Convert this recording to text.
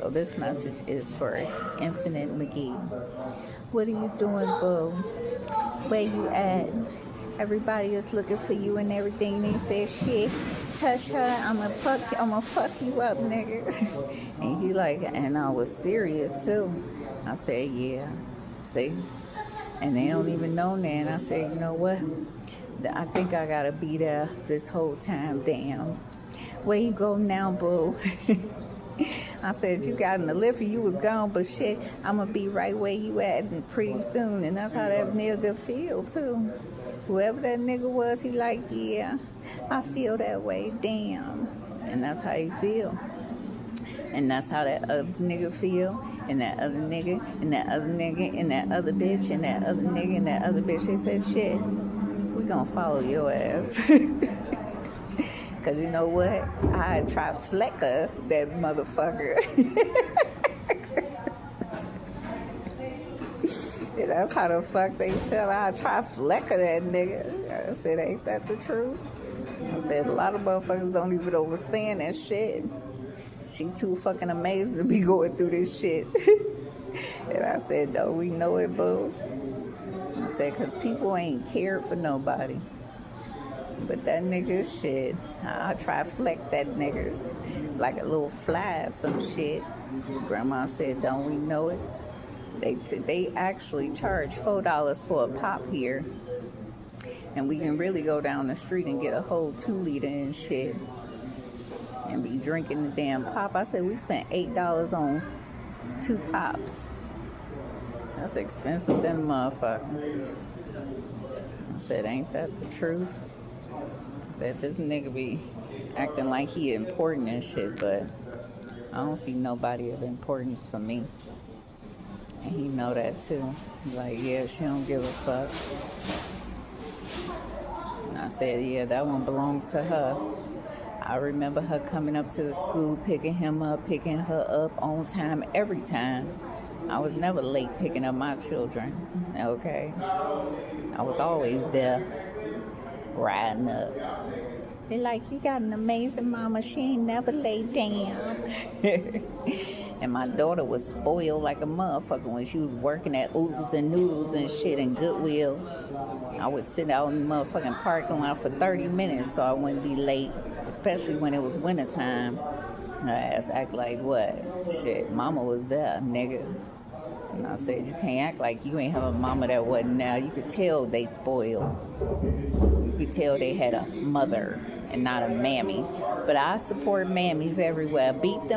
So this message is for Infinite McGee. What are you doing, boo? Where you at? Everybody is looking for you and everything. They said, shit, touch her, I'ma fuck you up, nigga. And he like, and I was serious too. I said, yeah, see? And they don't even know that. And I said, you know what? I think I gotta be there this whole time, damn. Where you go now, boo? I said, you got in the lift, you was gone, but shit, I'ma be right where you at and pretty soon. And that's how that nigga feel too. Whoever that nigga was, he like, yeah, I feel that way, damn. And that's how he feel. And that's how that other nigga feel, and that other nigga, and that other nigga, and that other bitch, and that other nigga, and that other bitch. They said, shit, we gonna follow your ass. Cause you know what? I triflecta that motherfucker. And that's how the fuck they feel. I triflecta that nigga. I said, ain't that the truth? I said, a lot of motherfuckers don't even understand that shit. She too fucking amazing to be going through this shit. And I said, don't we know it, boo? I said, cause people ain't cared for nobody. But that nigga, shit, I triflect that nigga like a little fly or some shit. Grandma said, don't we know it? They actually charge $4 for a pop here. And we can really go down the street and get a whole 2 liter and shit. And be drinking the damn pop. I said, we spent $8 on 2 pops. That's expensive than a motherfucker. I said, ain't that the truth? I said, this nigga be acting like he important and shit, but I don't see nobody of importance for me. And he know that too. Like, yeah, she don't give a fuck. And I said, yeah, that one belongs to her. I remember her coming up to the school, picking him up, picking her up on time, every time. I was never late picking up my children, okay? I was always there, riding up. They're like, you got an amazing mama, she ain't never laid down. And my daughter was spoiled like a motherfucker when she was working at Oodles and Noodles and shit in Goodwill. I would sit out in the motherfucking parking lot for 30 minutes so I wouldn't be late, especially when it was wintertime. Her ass act like what? Shit, mama was there, nigga. And I said, you can't act like you ain't have a mama that wasn't there. You could tell they spoiled. You could tell they had a mother and not a mammy. But I support mammies everywhere. Beat them.